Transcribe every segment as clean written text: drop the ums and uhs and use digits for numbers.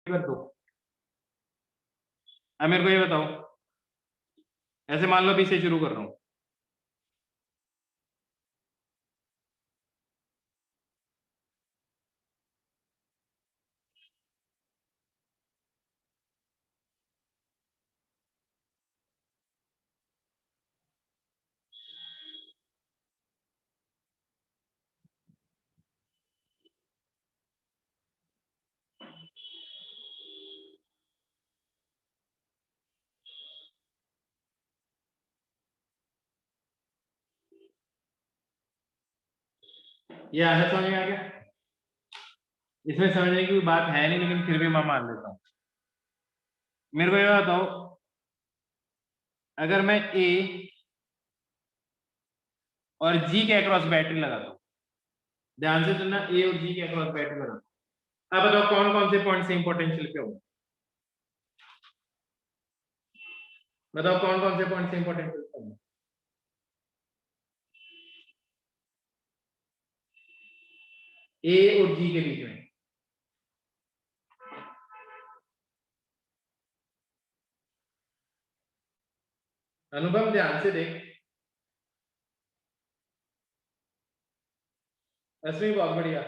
कर दो। अब मेरे को ये बताओ, ऐसे मान लो बी से शुरू कर रहा हूं। ये आधा समझ में आ गया? इसमें समझने की कोई बात है नहीं, लेकिन फिर भी मैं मान लेता हूं। मेरे को ये बताओ, अगर मैं ए और जी के अक्रॉस बैटरी लगाता हूं, ध्यान से सुनना, ए और जी के अक्रॉस बैटरी लगाता हूं, अब बताओ कौन कौन से पॉइंट सेम पोटेंशियल पे होंगे? बताओ कौन कौन से पॉइंट सेम पोटेंशियल पे होंगे? ए और जी के बीच में। अनुभव ध्यान से देख। अश्विनी बहुत बढ़िया।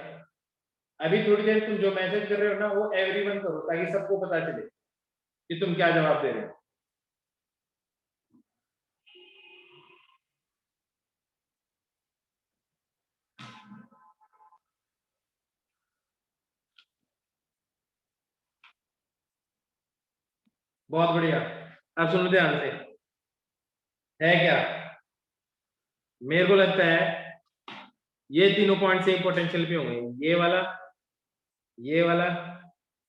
अभी थोड़ी देर तुम जो मैसेज कर रहे हो ना, वो एवरीवन करो, ताकि सबको पता चले कि तुम क्या जवाब दे रहे हो। बहुत बढ़िया। अब सुनो ध्यान से, है क्या? मेरे को लगता है ये तीनों पॉइंट सेम पोटेंशियल पे होंगे, ये वाला, ये वाला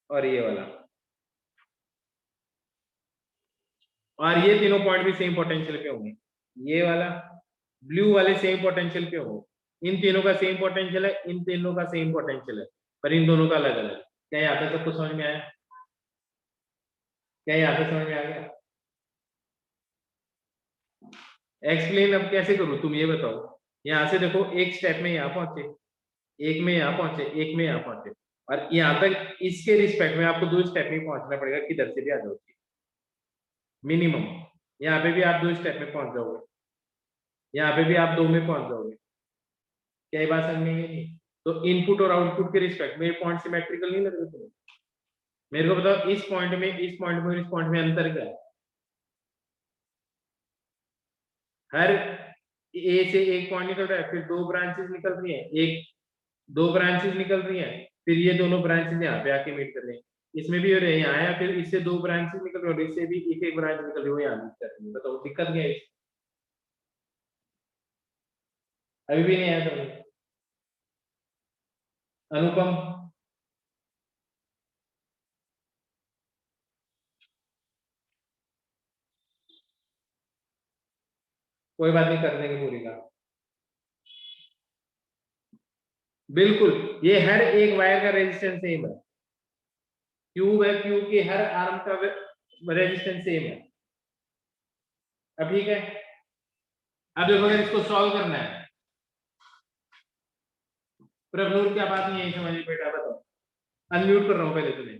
और ये वाला, और ये तीनों पॉइंट भी सेम पोटेंशियल पे होंगे। ये वाला, ब्लू वाले सेम पोटेंशियल पे होंगे। इन तीनों का सेम पोटेंशियल है, इन तीनों का सेम पोटेंशियल है, पर इन दोनों का अलग अलग। क्या यहाँ पे सबको समझ में आया? क्या यहाँ पे समझ में आ गया? एक्सप्लेन अब कैसे करूं, तुम ये बताओ। यहाँ से देखो, एक स्टेप में यहाँ पहुंचे, एक में यहाँ पहुंचे, एक में यहाँ पहुंचे, और यहाँ तक इसके रिस्पेक्ट में आपको 2 स्टेप में पहुंचना पड़ेगा, किधर से भी आ जाओगे मिनिमम। यहाँ पे भी आप 2 स्टेप में पहुंच जाओगे, यहाँ पे भी आप 2 में पहुंच जाओगे। क्या ये बात समझ में नहीं? तो इनपुट और आउटपुट के रिस्पेक्ट में पॉइंट सिमेट्रिकल नहीं लग रहे तुम्हें? मेरे को बताओ, इस पॉइंट में, इस पॉइंट में, इस पॉइंट में अंतर क्या है? हर ए से एक पॉइंट निकल रहा है, फिर 2 ब्रांचेस निकल रही है, एक 2 ब्रांचेस निकल रही है, फिर ये दोनों ब्रांचेस यहाँ पे आके मीट कर रहे हैं। इसमें भी हो रहे हैं, यहाँ आया, फिर इससे 2 ब्रांचेस निकल रही है, इससे भी एक एक ब्रांच निकल रही है, वो यहाँ मीट कर रही है। बताओ दिक्कत क्या है? अभी भी नहीं आया समझ? अनुपम, कोई बात नहीं, कर देंगे पूरी का। बिल्कुल, ये हर एक वायर का रेजिस्टेंस सेम है। क्यूब है, क्यूब के हर आर्म का रेजिस्टेंस सेम है। अब ठीक है, अब देखो अगर इसको सॉल्व करना है, प्रभनूर क्या बात नहीं है समझ में बेटा? बताओ, अनम्यूट कर रहा हूं पहले तुम्हें।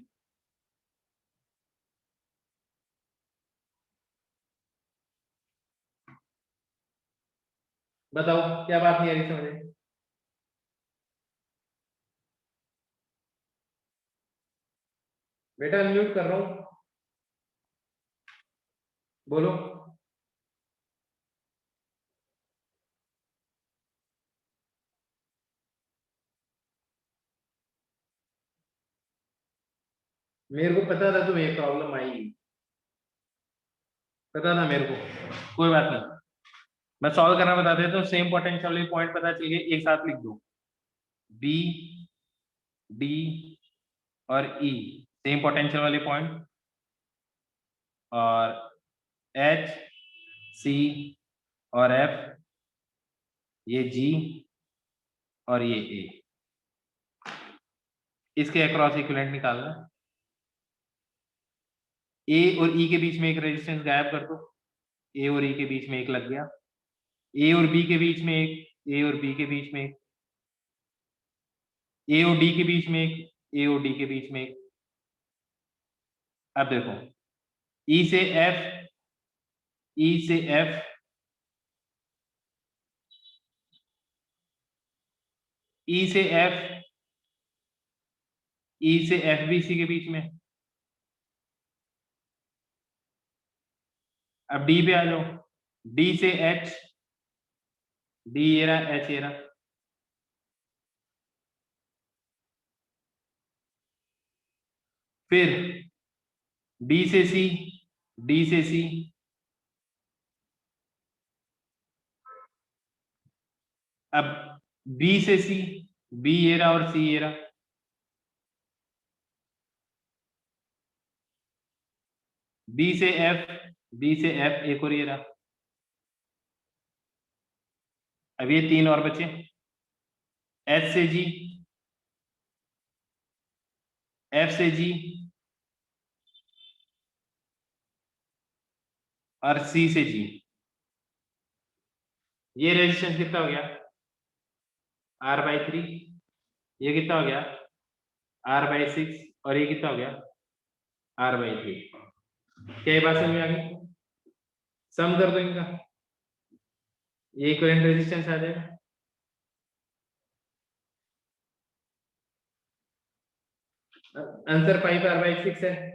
बताओ क्या बात नहीं आ रही समझ में? बेटा अनम्यूट कर रहा हूं, बोलो। मेरे को पता था तुम्हें प्रॉब्लम आएगी, पता था मेरे को, कोई बात नहीं, मैं सॉल्व करना बता देता हूँ। सेम पोटेंशियल वाली पॉइंट पता चल गए, एक साथ लिख दो, बी, डी और ई सेम पोटेंशियल वाले पॉइंट, और एच, सी और एफ, ये जी और ये ए, इसके अक्रॉस इक्विवेलेंट निकालना। ए और ई के बीच में एक रेजिस्टेंस गायब कर दो, ए और ई के बीच में एक लग गया, ए और बी के बीच में एक, ए और बी के बीच में एक, ए और डी के बीच में एक, ए और डी के बीच में एक, अब देखो, ई से एफ, ई से एफ, ई से एफ, ई से एफ बी सी के बीच में। अब डी पे आ जाओ, डी से एच, डी ये रहा, एच ये रहा। फिर डी से सी, डी से सी, अब बी से सी, बी ये रहा और सी ये रहा। बी से एफ, बी से एफ एक और ये रहा। अब ये तीन और बचे, एच से जी, एफ से जी और सी से जी। ये रेजिस्टेंस कितना हो गया, R/3। ये कितना हो गया, R/6। और ये कितना हो गया, R/3। क्या ये बात समझ में आ गई? सम कर दो इनका, ये इक्विवेलेंट रेजिस्टेंस आ जाएगा। आंसर 5R/6 है।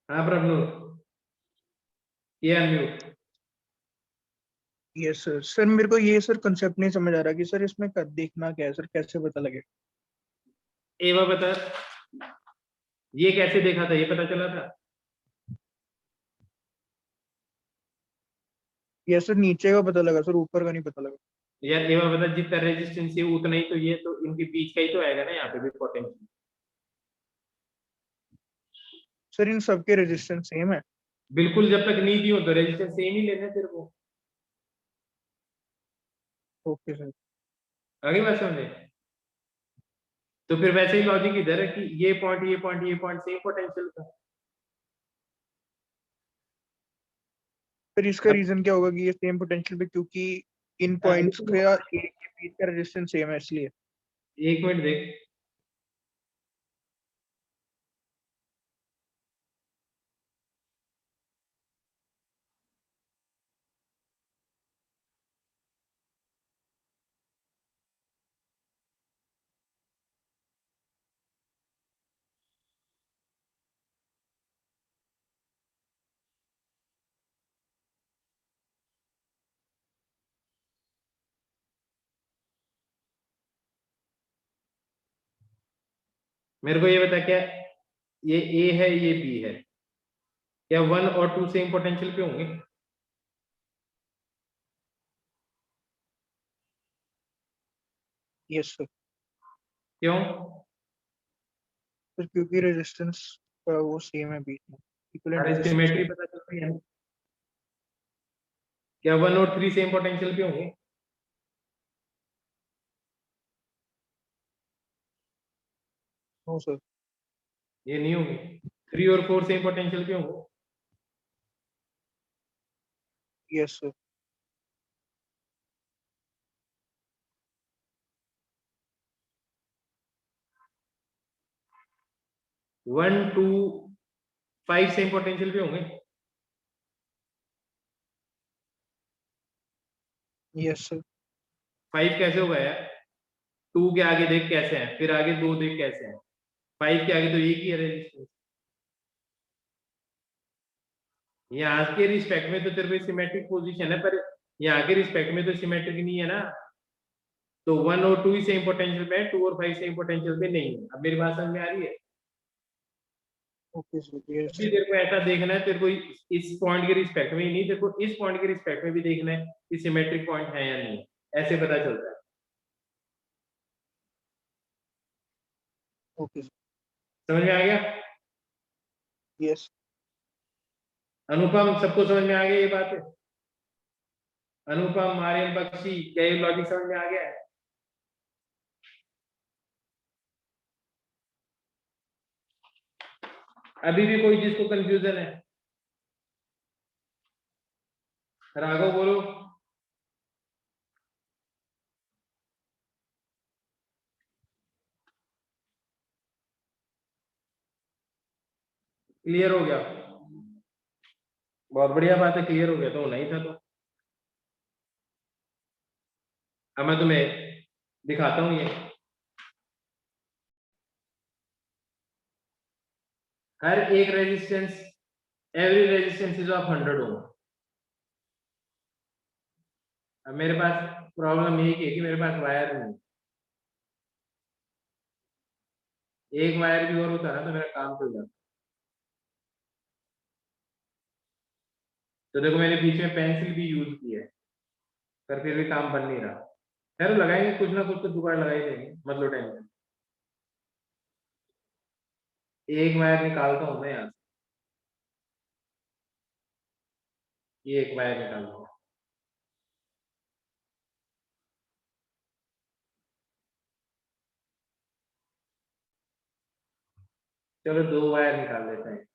हाँ प्रभु, ये अनम्यूट। Yes sir. सर मेरे को ये सर कंसेप्ट नहीं समझ आ रहा कि सर इसमें देखना क्या है सर, कैसे पता लगे? एवा बता, ये कैसे देखा था, ये पता चला था? यस सर, नीचे का पता लगा सर, ऊपर का नहीं पता लगा। यार एवा बता, जितना रेजिस्टेंस है उतना ही तो ये, तो इनके बीच का ही तो आएगा ना यहाँ पे भी पोटेंशियल। सर इन सबके रेजिस्टेंस सेम है? बिल्कुल, जब तक नहीं दी हो तो रेजिस्टेंस सेम ही लेना है तेरे को। Okay sir. आगे बात समझे? तो फिर वैसे ही लॉजिक इधर है कि ये पॉइंट, ये पॉइंट, ये पॉइंट सेम पोटेंशियल का। फिर इसका अब रीजन क्या होगा कि ये सेम पोटेंशियल पे, क्योंकि इन पॉइंट्स का एक के बीच का रेजिस्टेंस सेम है इसलिए। एक मिनट देख, मेरे को ये बता, क्या ये ए है, ये बी है, क्या 1 और 2 सेम पोटेंशियल पे होंगे? Yes sir. क्यों? सर क्योंकि रेजिस्टेंस का वो सेम है बीच में, इक्विवेलेंट अरे रेजिस्टेंस सिमेट्री है। पता चल रही है ना? क्या 1 और 3 सेम पोटेंशियल पे होंगे? No sir. ये नहीं होंगे। 3 और 4 सेम पोटेंशियल पे होंगे? Yes sir. 1 2 5 सेम पोटेंशियल पे होंगे? Yes sir. 5 कैसे होगा यार? 2 के आगे देख कैसे है, फिर आगे 2 देख कैसे है, 5 के आगे तो एक ही है रेजिस्टेंस। यहाँ के रिस्पेक्ट में तो तेरे को सिमेट्रिक पोजीशन है, पर यहाँ के रिस्पेक्ट में तो सिमेट्रिक नहीं है ना। तो 1 और 2 ही सेम पोटेंशियल पे है, 2 और 5 सेम पोटेंशियल पे नहीं है। अब मेरी बात समझ में आ रही है? Okay sir. यस अभी तेरे को ऐसा देखना है, तेरे को इस पॉइंट के रिस्पेक्ट में ही नहीं, तेरे को इस पॉइंट के रिस्पेक्ट में भी देखना है कि सिमेट्रिक पॉइंट है या नहीं, ऐसे पता चलता है। Okay sir. समझ में आ गया? यस। अनुपम, सबको समझ में आ गया ये बात है? अनुपम, आर्यन, बख्शी, क्या ये लॉजिक समझ में आ गया है? अभी भी कोई जिसको कंफ्यूजन है? राघव बोलो। क्लियर हो गया? बहुत बढ़िया बात है, क्लियर हो गया तो होना ही था। तो अब मैं तुम्हें दिखाता हूँ ये हर एक resistance, every resistance is of 100 ओम। अब मेरे पास प्रॉब्लम ये है कि मेरे पास वायर नहीं, एक वायर भी और होता ना तो मेरा काम चल जाता। तो देखो मैंने बीच में पेंसिल भी यूज की है, पर फिर भी काम बन नहीं रहा। खैर लगाएंगे, कुछ ना कुछ तो जुगाड़ लगा ही देंगे, मतलब टेंशन। एक वायर निकालता हूँ मैं यहाँ से, ये एक वायर निकालता हूँ। चलो 2 वायर निकाल लेते हैं।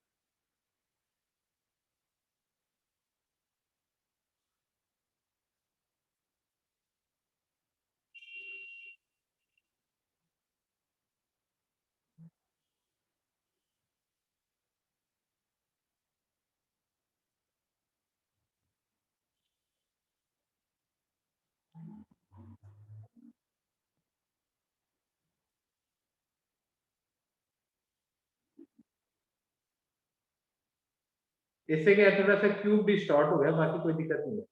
इससे क्या है, थोड़ा सा क्यूब डिस्टॉर्ट हो गया, बाकी कोई दिक्कत नहीं है।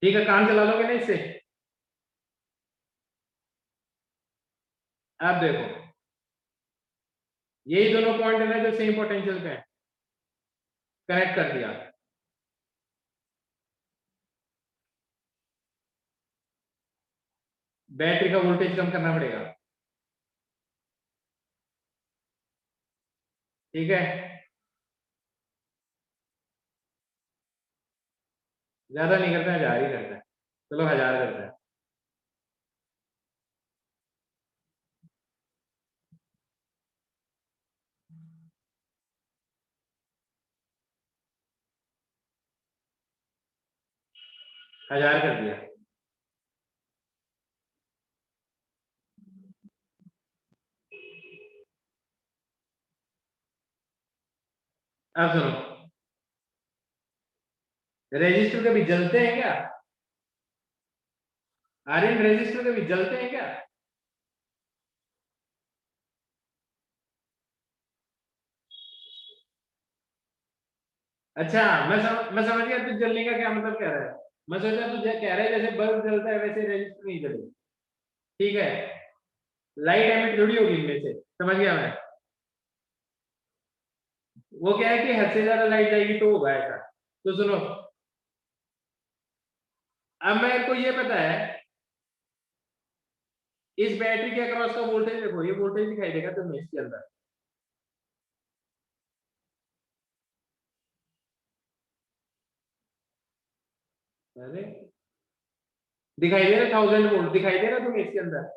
ठीक है, काम चला लोगे ना इससे? अब देखो यही दोनों पॉइंट है ना जो सेम पोटेंशियल पे है, कनेक्ट कर दिया। बैटरी का वोल्टेज कम करना पड़ेगा, ठीक है? ज्यादा नहीं करता है, 1000 ही करता है। चलो 1000 करता है। हजार कर दिया। अब सुनो, रजिस्टर कभी जलते हैं क्या? आर्यन रजिस्टर कभी जलते हैं क्या? अच्छा, मैं समझ गया तू जलने का क्या मतलब कह रहा है। मैं सोचा तू कह रहा है जैसे बल्ब जलता है वैसे रजिस्टर नहीं जले। ठीक है, लाइट एमिट थोड़ी होगी इनमें से, समझ गया मैं। वो क्या है कि हद से ज्यादा लाइट जाएगी तो होगा ऐसा। तो सुनो, अब मेरे को ये पता है इस बैटरी के अक्रॉस का वोल्टेज देखो, ये वोल्टेज दिखाई देगा तुम्हें इसके अंदर। अरे दिखाई दे रहा, 1000 वोल्ट दिखाई दे रहा तुम्हें इसके अंदर।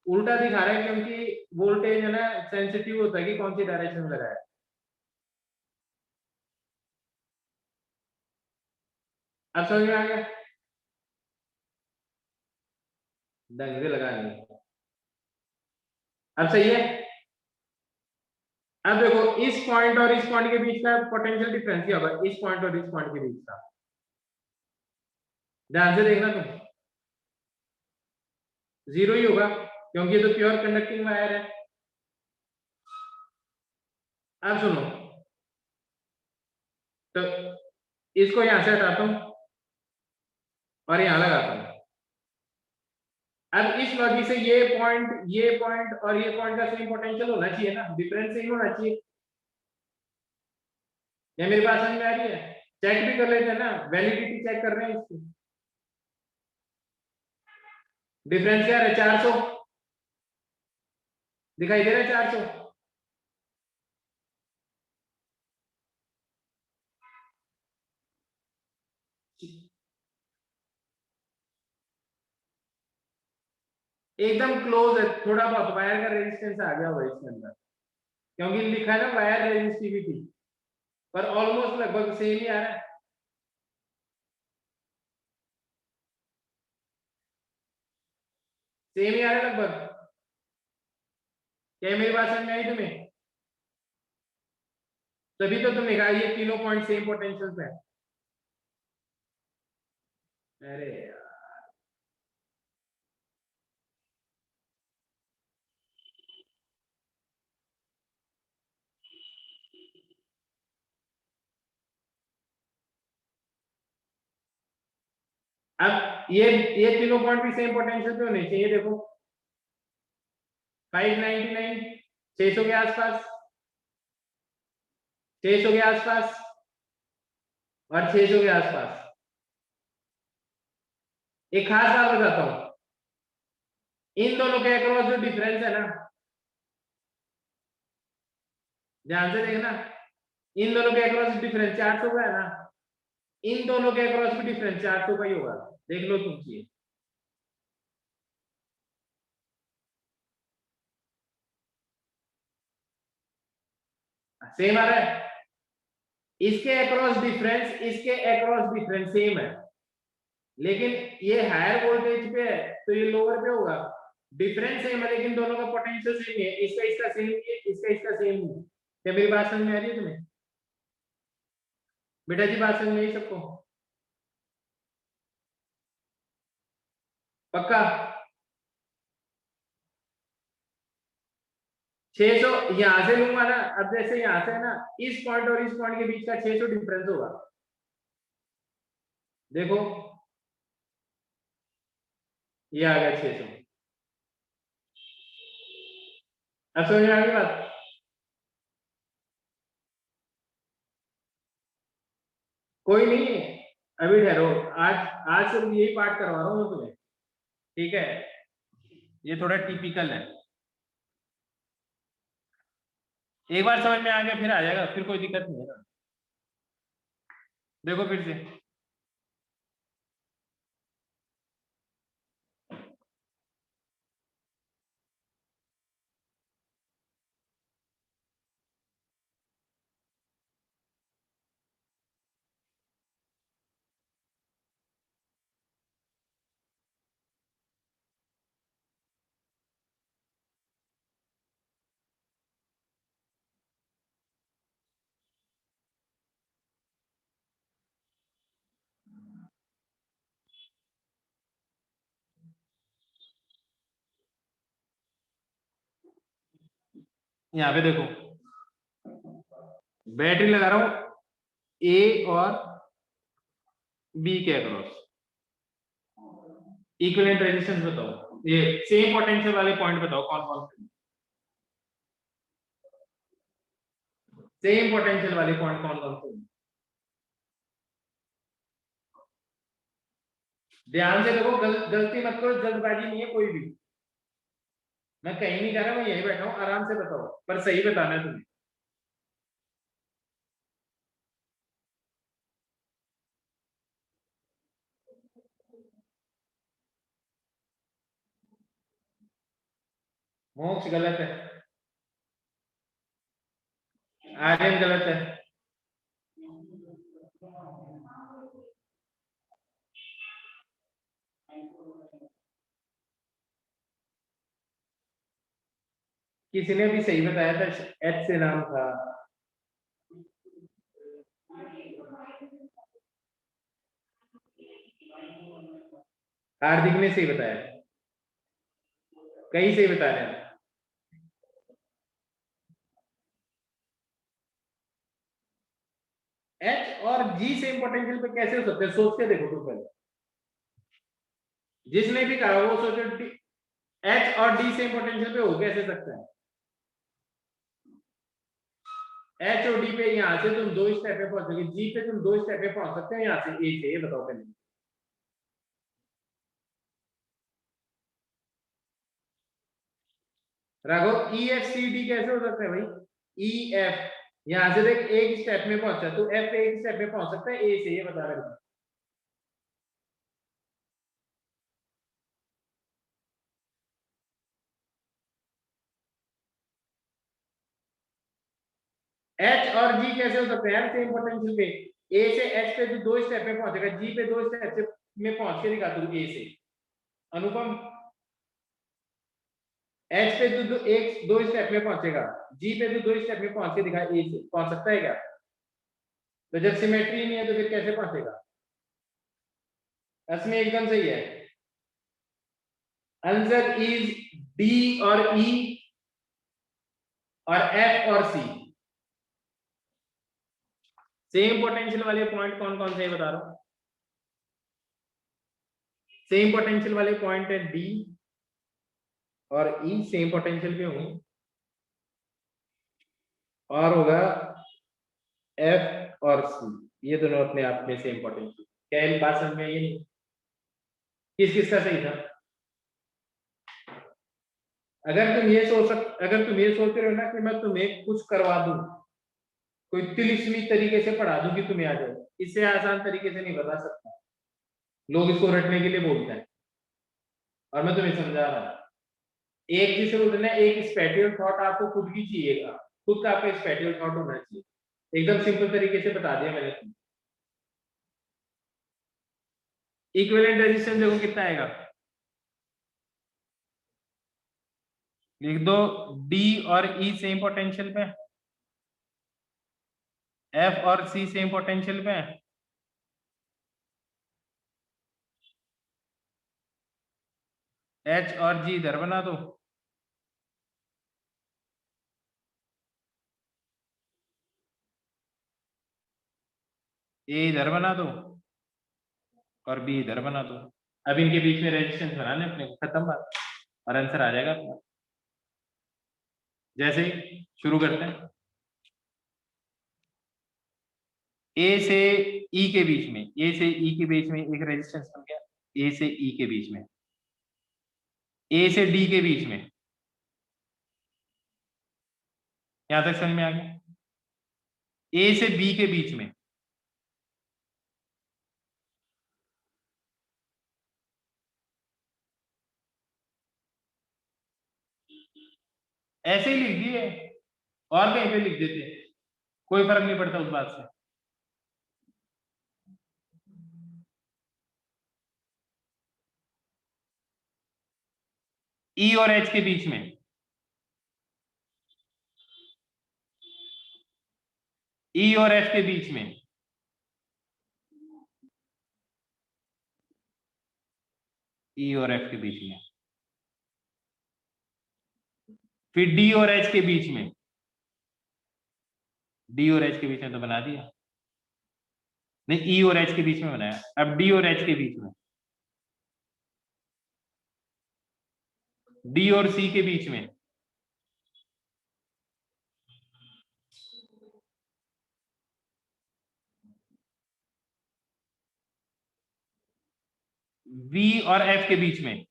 उल्टा दिखा रहा है क्योंकि वोल्टेज है ना सेंसिटिव होता है कि कौन सी डायरेक्शन में लगा है। अब समझ में आ गया? ढंग से लगा नहीं। अब सही है। अब देखो इस पॉइंट और इस पॉइंट के बीच का पोटेंशियल डिफरेंस क्या होगा, इस पॉइंट और इस पॉइंट के बीच का। ध्यान से देखना तुम, जीरो ही होगा क्योंकि ये तो प्योर कंडक्टिंग वायर है। अब सुनो, तो इसको यहां से हटाता हूं और यहां लगाता हूं। अब इस लॉजिक से ये पॉइंट और ये पॉइंट का सेम पोटेंशियल होना चाहिए ना, डिफरेंस सेम होना चाहिए। ये मेरी बात समझ में आ रही है? चेक भी कर लेते हैं ना, वैलिडिटी चेक कर रहे हैं इसकी। डिफरेंस क्या है, 400 दिखाई दे रहा है, 400। एकदम क्लोज है, थोड़ा बहुत वायर का रेजिस्टेंस आ गया हुआ है इसके अंदर। क्योंकि लिखा है ना वायर रेजिस्टिविटी, पर ऑलमोस्ट लगभग सेम ही आ रहा है। सेम ही आ रहा है लगभग। क्या मेरी बात समझ में आई तुम्हें? तभी तो तुमने कहा ये तीनों पॉइंट सेम पोटेंशियल है। अरे यार, अब ये तीनों पॉइंट भी सेम पोटेंशियल पे होने चाहिए। देखो 599, 600 के आसपास, 600 के आसपास और 600 के आसपास। एक खास बात बताता हूं, इन दोनों के अक्रॉस जो डिफरेंस है ना, ध्यान से देखना, इन दोनों के अक्रॉस डिफरेंस 400 का है ना, इन दोनों के अक्रॉस भी डिफरेंस 400 का ही होगा। देख लो तुम चाहिए, सेम आ रहा है। इसके अक्रॉस डिफरेंस, इसके अक्रॉस डिफरेंस सेम है, लेकिन ये हायर वोल्टेज पे है तो ये लोअर पे होगा। डिफरेंस सेम है लेकिन दोनों का पोटेंशियल सेम है। इसका सेम है, इसका सेम है। क्या मेरी बात समझ में आ रही है तुम्हें? बेटा जी बात समझ में आई सबको? पक्का? 600 यहां से लूंगा ना, अब जैसे यहां से है ना, इस पॉइंट और इस पॉइंट के बीच का 600 डिफरेंस होगा। देखो ये आ गया 600। अब समझ में आ गई बात? कोई नहीं, अभी ठहरो। आज आज सिर्फ यही पार्ट करवा रहा हूँ तुम्हें, ठीक है? ये थोड़ा टिपिकल है। एक बार समझ में आ गया फिर आ जाएगा, फिर कोई दिक्कत नहीं है ना। देखो फिर से, यहाँ पे देखो, बैटरी लगा रहा हूं ए और बी के अक्रॉस। इक्विवेलेंट रेजिस्टेंस बताओ, ये सेम पोटेंशियल वाले पॉइंट बताओ कौन कौन से। सेम पोटेंशियल वाले पॉइंट कौन कौन से? ध्यान से देखो, गलती मत करो, जल्दबाजी नहीं है कोई भी। मैं कहीं नहीं जा रहा, मैं यहीं बैठा हूँ, आराम से बताओ, पर सही बताना है तुम्हें। मोक्ष गलत है, आर्यन गलत है, किसी ने भी सही बताया था, एच से नाम था। हार्दिक ने सही बताया, कहीं सही बता रहे हैं। एच और जी सेम पोटेंशियल पे कैसे हो सकते हैं? सोच के देखो तुम पहले, जिसने भी कहा वो सोचो एच और डी सेम पोटेंशियल पे हो कैसे सकता है? एच और डी पे यहां से तुम 2 स्टेप पे पहुंचोगे, जी पे तुम 2 स्टेप पे पहुंच सकते हो यहां से ए से, ये बताओ पहले। Raghav E F C D कैसे हो सकता है भाई? ई एफ यहां से देख एक स्टेप में पहुंचा, तो एफ एक स्टेप में पहुंच सकता है ए से, ये बता रहे हो। एच और जी कैसे हो सकते हैं सेम पोटेंशियल पे? ए से एच पे तो 2 स्टेप में पहुंचेगा, जी पे 2 स्टेप में पहुंच के दिखा तू ए से। अनुपम, एच पे तो एक 2 स्टेप में पहुंचेगा, जी पे तो 2 स्टेप में पहुंच के दिखा, ए से पहुंच सकता है क्या? तो जब सिमेट्री नहीं है तो फिर कैसे पहुंचेगा? इसमें एकदम सही है। आंसर इज डी और ई और एफ और सी। सेम पोटेंशियल वाले पॉइंट कौन कौन से बता रहा हूं? सेम पोटेंशियल वाले पॉइंट है डी और ई, सेम पोटेंशियल पे होंगे। और होगा एफ और सी, ये दोनों अपने आप में सेम पोटेंशियल। क्या ये बात समझ में आई? नहीं, किस किस का सही था? अगर तुम ये सोच रहे हो ना कि मैं तुम्हें कुछ करवा दूं, कोई तिलिस्मी तरीके से पढ़ा दूं कि तुम्हें आ जाए, इससे आसान तरीके से नहीं बता सकता। लोग इसको रटने के लिए बोलते हैं और मैं तुम्हें समझा रहा हूं। एक जिसे बोलते हैं एक स्पेटियल थॉट आपको खुद की चाहिएगा, खुद का आपका स्पेटियल थॉट होना चाहिए। एकदम सिंपल तरीके से बता दिया मैंने तुम्हें। इक्विवेलेंट रेजिस्टेंस देखो कितना आएगा, लिख दो। डी और ई सेम पोटेंशियल पे, एफ और सी सेम पोटेंशियल पे, एच और जी इधर बना दो, ए इधर बना दो और बी इधर बना दो। अब इनके बीच में रेजिस्टेंस बनाने अपने, खत्म बात, और आंसर आ जाएगा अपना। जैसे ही शुरू करते हैं, ए से ई के बीच में, ए से ई के बीच में एक रेजिस्टेंस बन गया, ए से ई के बीच में, ए से डी के बीच में, यहां तक समझ में आ गया? ए से बी के बीच में, ऐसे ही लिख दिए और कहीं पे लिख देते, कोई फर्क नहीं पड़ता उस बात से। ई और एच के बीच में, ई और एफ के बीच में, ई और एफ के बीच में, फिर डी और एच के बीच में, डी और एच के बीच में तो बना दिया, नहीं ई और एच के बीच में बनाया, अब डी और एच के बीच में, डी और सी के बीच में, वी और एफ के बीच में,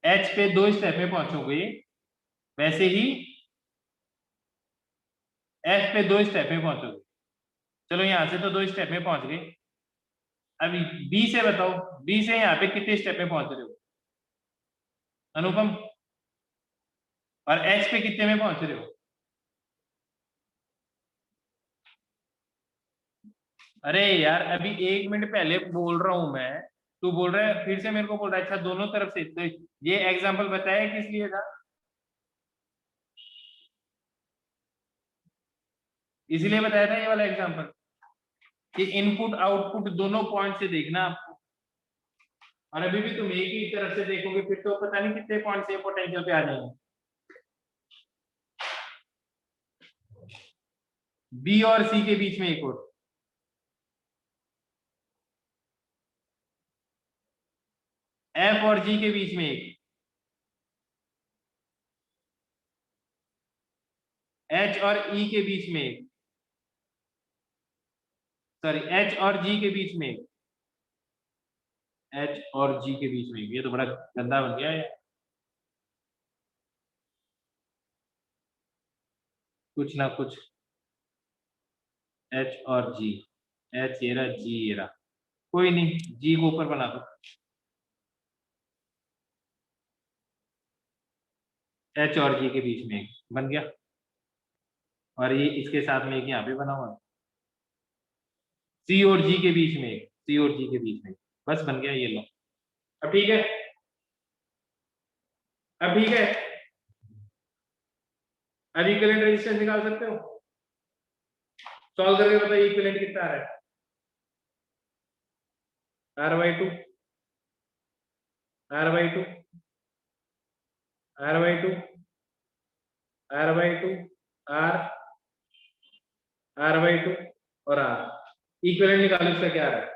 एच पे 2 स्टेप में पहुंचोगे, वैसे ही एफ पे 2 स्टेप में पहुंचोगे। चलो यहां से तो 2 स्टेप में पहुंच गए, अभी बी से बताओ, बी से यहाँ पे कितने स्टेप में पहुंच रहे हो अनुपम, और एच पे कितने में पहुंच रहे हो? अरे यार अभी 1 मिनट पहले बोल रहा हूं मैं, तू बोल रहा है फिर से मेरे को बोल रहा है, अच्छा दोनों तरफ से, तो ये एग्जाम्पल बताया किस लिए था? इसलिए बताया था ये वाला एग्जाम्पल कि इनपुट आउटपुट दोनों पॉइंट से देखना आपको, और अभी भी तुम एक ही तरफ से देखोगे फिर तो पता नहीं कितने पॉइंट से पोटेंशियल पे आ जाएंगे। बी और सी के बीच में एक और, एफ और जी के बीच में एक, एच और ई के बीच में एक, सॉरी एच और जी के बीच में एक, एच और जी के बीच में एक, ये तो बड़ा गंदा बन गया है। कुछ ना कुछ, एच और जी, एच ये रहा, जी ये रहा, कोई नहीं, जी को ऊपर बना दो, एच और जी के बीच में एक बन गया, और ये इसके साथ में एक यहाँ पे बना हुआ, सी और जी के बीच में एक, सी और जी के बीच में, बस बन गया, ये लो। अब ठीक है, अब ठीक है, अब इक्विवेलेंट रेजिस्टेंस निकाल सकते हो, सॉल्व करके बताइए इक्विवेलेंट कितना आ रहा है, R/2, R/2, R/2, R/2, R, R/2 और R, इक्विवेलेंट निकालो, इसका क्या आ रहा है,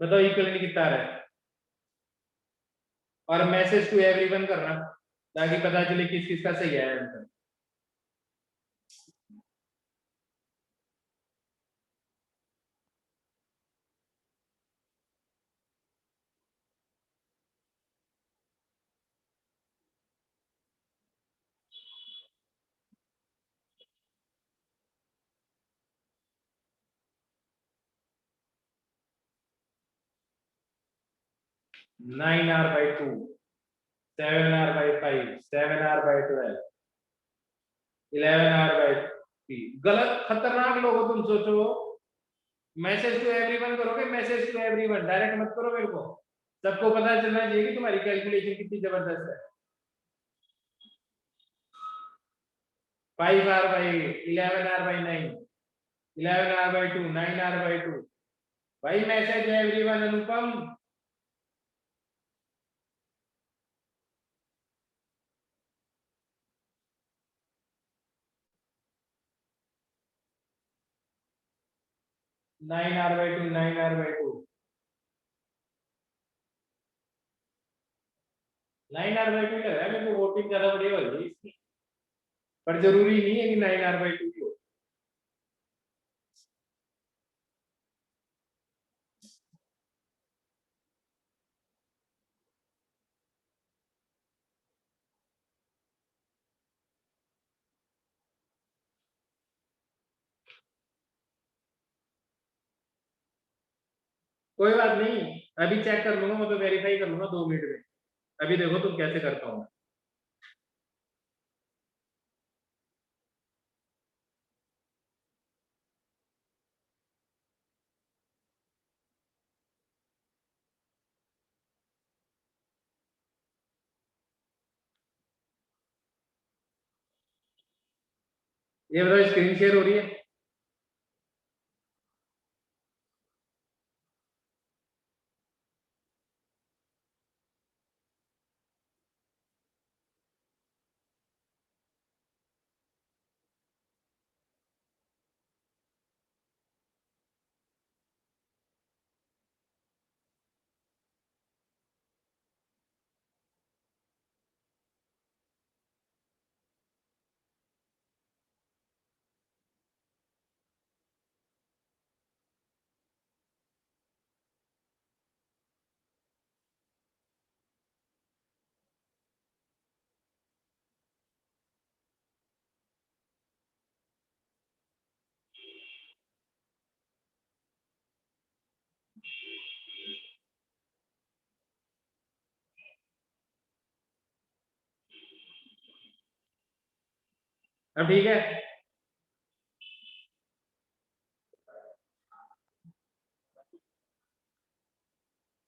बताओ इक्विवेलेंट कितना आ रहा है, और मैसेज टू एवरीवन करना ताकि पता चले किस किस का सही है answer. Nine R by two, 7R/5, 7R/12, 11R/3। गलत, खतरनाक लोग हो तुम, सोचो मैसेज टू एवरीवन करोगे, मैसेज टू एवरीवन डायरेक्ट मत करो, मेरे को सबको पता चलना चाहिए कि तुम्हारी कैलकुलेशन कितनी जबरदस्त है। 5R/11R/9, 11R/2, 9R/2, भाई message everyone Anupam. Nine R by two, 9R/2, 9R/2 लग रहा है मेरे को, वोटिंग ज्यादा बढ़िया लग रही है इसकी, पर जरूरी नहीं है कि 9R/2 ही हो। कोई बात नहीं, अभी चेक कर लूंगा, मैं तो वेरीफाई कर लूंगा 2 मिनट में। अभी देखो तुम कैसे करता हूँ। ये बताओ स्क्रीन शेयर हो रही है? अब ठीक है,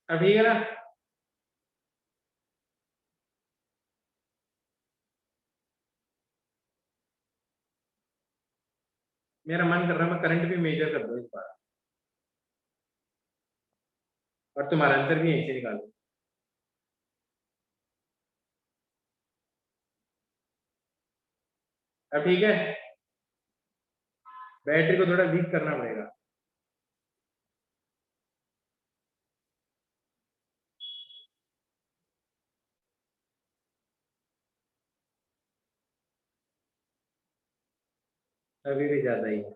अब ठीक है ना? मेरा मन कर रहा है मैं करंट भी मेजर कर दूं इस बार, और तुम्हारा आंसर भी यहीं से निकालो। अब ठीक है, बैटरी को थोड़ा वीक करना पड़ेगा। अभी भी ज्यादा ही है।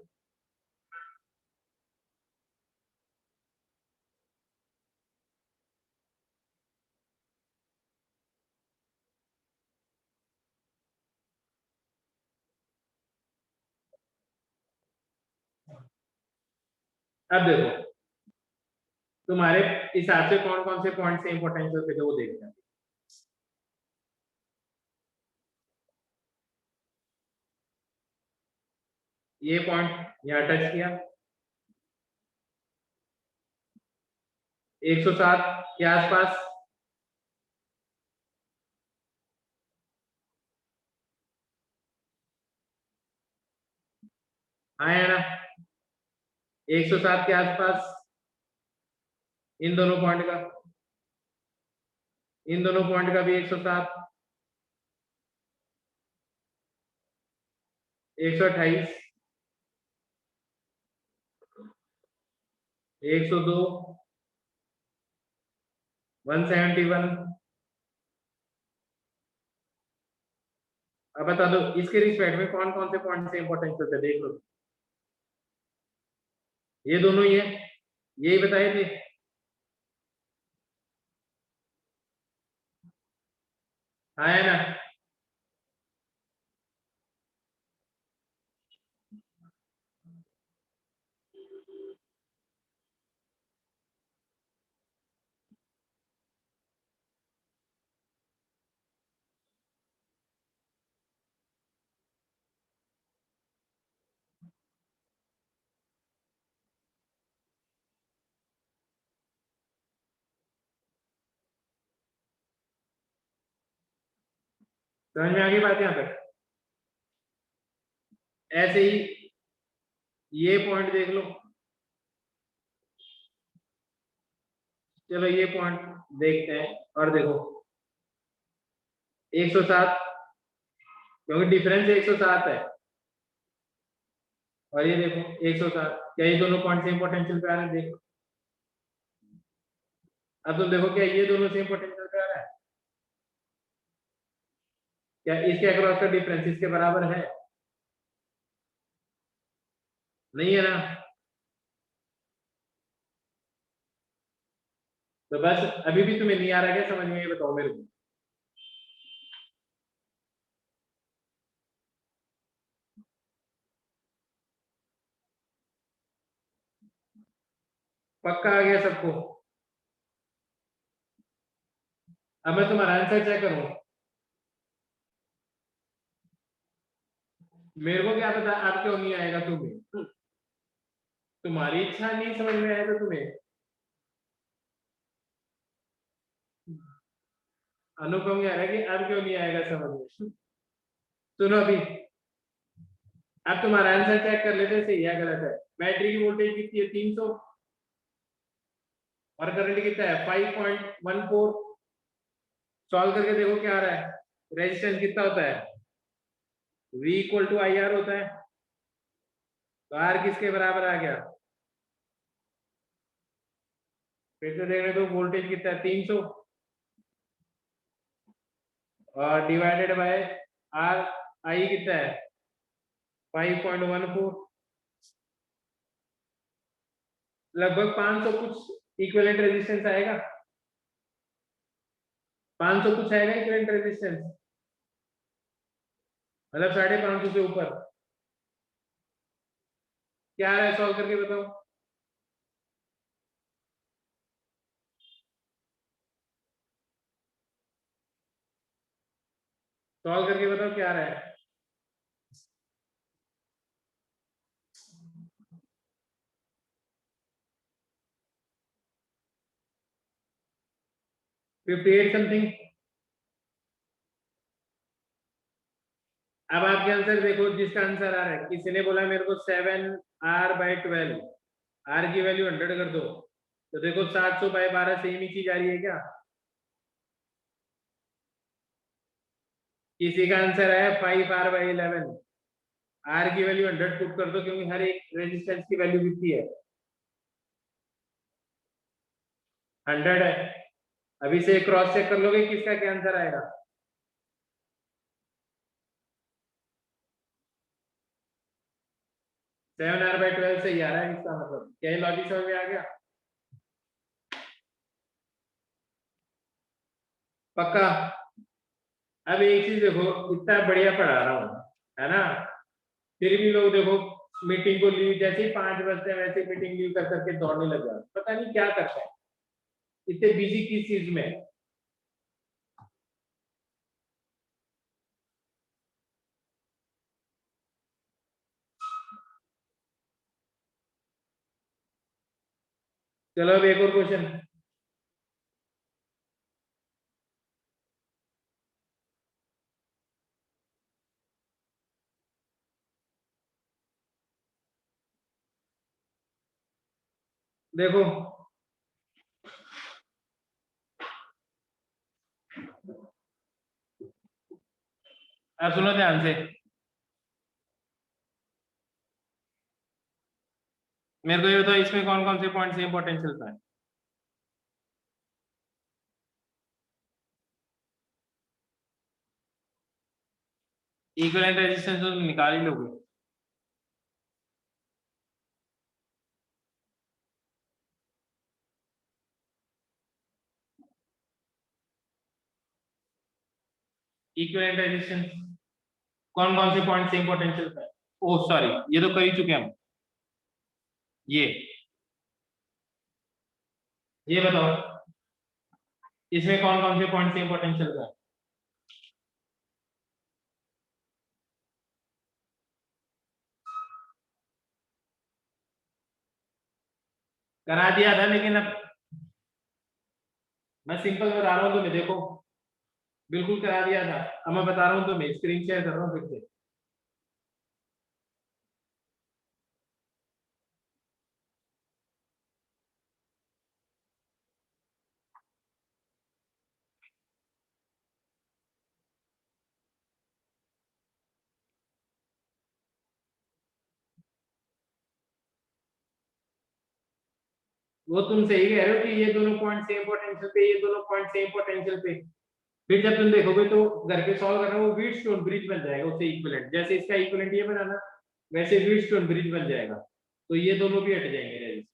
अब देखो तुम्हारे हिसाब से कौन कौन से पॉइंट सेम पोटेंशियल पे थे वो देखते हैं। ये पॉइंट यहाँ टच किया 107 के आसपास, आया ना 107 के आसपास इन दोनों पॉइंट का, इन दोनों पॉइंट का भी 107, 128, 102, 171। अब बता दो इसके रिस्पेक्ट में कौन कौन से पॉइंट से इंपॉर्टेंशियल थे, देख लो। ये दोनों ही है, यही बताए थे। हाँ है ना। समझ में आ गई बात यहाँ तक। ऐसे ही ये पॉइंट देख लो, चलो ये पॉइंट देखते हैं और देखो 107, क्योंकि डिफरेंस 107 है, और ये देखो 107, क्या ये दोनों पॉइंट सेम पोटेंशियल पे आ रहे हैं, देखो। अब तुम देखो क्या ये दोनों सेम पोटेंशियल पे आ रहा है, क्या इसके अक्रॉस का डिफरेंस इसके बराबर है, नहीं है ना। तो बस अभी भी तुम्हें नहीं आ रहा क्या समझ में, ये बताओ मेरे को। पक्का आ गया सबको। अब मैं तुम्हारा आंसर चेक करूं, मेरे को क्या पता अब क्यों नहीं आएगा तुम्हें, तुम्हारी इच्छा नहीं समझ में आएगा तुम्हें। अनुपम कह रहा है कि अब क्यों नहीं आएगा समझ में। सुनो अभी, अब तुम्हारा आंसर चेक कर लेते सही है गलत है। बैटरी की वोल्टेज कितनी है 300, और करंट कितना है 5.14। सॉल्व करके देखो क्या आ रहा है, रेजिस्टेंस कितना होता है, V equal to I R होता है। तो आर किसके बराबर आ गया, फिर से देखने दो, वोल्टेज कितना है 300, और डिवाइडेड बाय आर, आई कितना है 5.14, लगभग 500 कुछ इक्विवेलेंट रेजिस्टेंस आएगा, 500 कुछ आएगा इक्विवेलेंट रेजिस्टेंस, मतलब 550 से ऊपर। क्या आ रहा है सॉल्व करके बताओ, सॉल्व करके बताओ क्या आ रहा है। 58 समथिंग। अब आपके आंसर देखो, जिसका आंसर आ रहा है, किसी ने बोला मेरे को 7R/12, आर की वैल्यू 100 कर दो, तो देखो 700/12 सेम ही चीज आ रही है क्या। किसी का आंसर है 5R/11, आर की वैल्यू 100 पुट कर दो, क्योंकि हर एक रेजिस्टेंस की वैल्यू कितनी है, 100 है। अभी से क्रॉस चेक कर लोगे किसका क्या आंसर आएगा। सेवन आर बाई 12 से ही आ रहा है इसका मतलब, क्या ये लॉजिक समझ में आ गया? पक्का। अब एक चीज देखो, इतना बढ़िया पढ़ा रहा हूँ, है ना, फिर भी लोग देखो मीटिंग को लीव, जैसे ही 5 बजते हैं वैसे मीटिंग लीव कर करके दौड़ने लग जाते, पता नहीं क्या करते हैं, इतने बिजी किस चीज में। चलो अब एक और क्वेश्चन। देखो अब सुनो ध्यान से, मेरे को ये बताओ इसमें कौन कौन से पॉइंट सेम पोटेंशियल था। इक्विवेलेंट रेजिस्टेंस तो निकाल ही लोगे। इक्विवेलेंट रेजिस्टेंस कौन कौन से पॉइंट सेम पोटेंशियल पे। ओह सॉरी, ये तो कर ही चुके हम। ये बताओ इसमें कौन कौन से पॉइंट सेम पोटेंशियल पे। करा दिया था, लेकिन अब मैं सिंपल बता रहा हूँ तुम्हें, देखो बिल्कुल करा दिया था। अब मैं बता रहा हूँ तुम्हें, स्क्रीन शेयर कर रहा हूँ फिर से। वो तुम सही कह रहे हो कि ये दोनों पॉइंट सेम पोटेंशियल पे, ये दोनों पॉइंट सेम पोटेंशियल पे। फिर जब तुम देखोगे तो घर पे सॉल्व करना, वो व्हीटस्टोन ब्रिज बन जाएगा उससे इक्विवेलेंट, जैसे इसका इक्विवेलेंट ये बनाना, वैसे व्हीटस्टोन ब्रिज बन जाएगा, तो ये दोनों भी हट जाएंगे रेजिस्टेंस।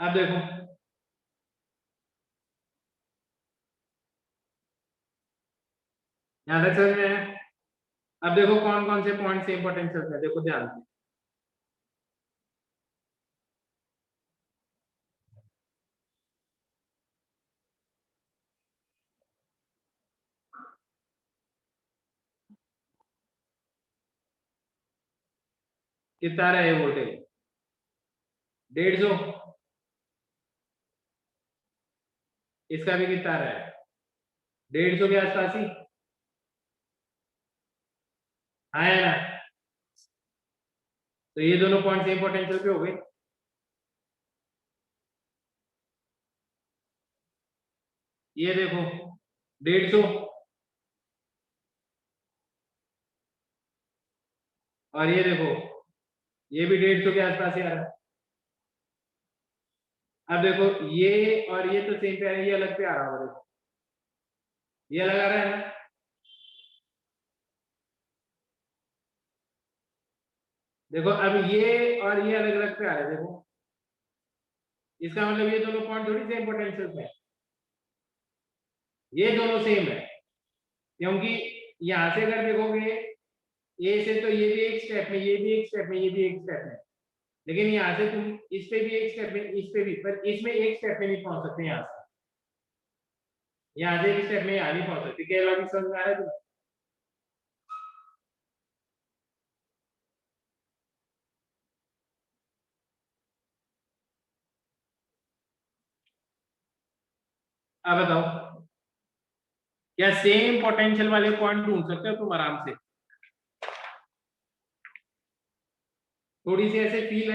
अब देखो यहाँ तक समझ में आया? अब देखो कौन कौन से पॉइंट सेम पोटेंशियल है, देखो ध्यान से। कितना रहा है वोल्टेज, 150। इसका भी कितना रहा है, 150 के आसपास ही। हाँ है ना, तो ये दोनों पॉइंट सेम पोटेंशियल पे हो गए। ये देखो 150, और ये देखो ये भी 150 के आसपास ही आ रहा है। अब देखो ये और ये तो सेम पे आ रहा है, ये अलग पे आ रहा होगा, देखो ये अलग आ रहा है ना। देखो अब ये और ये अलग अलग पे आ रहे हैं, देखो इसका मतलब ये दोनों पॉइंट थोड़ी सेम पोटेंशियल पे है, ये दोनों सेम है, क्योंकि यहां से अगर देखोगे ए से, तो ये भी एक स्टेप में, ये भी एक स्टेप में, ये भी एक स्टेप में, लेकिन यहाँ से तुम इस पे भी एक स्टेप में, इस पे भी, पर इसमें एक स्टेप में नहीं पहुंच सकते, यहाँ से एक स्टेप में यहाँ नहीं पहुंच सकते। क्या लॉजिक समझ में आ रहा है तुम्हें? अब बताओ क्या सेम पोटेंशियल वाले पॉइंट ढूंढ सकते हो तुम आराम से? थोड़ी सी ऐसे फील है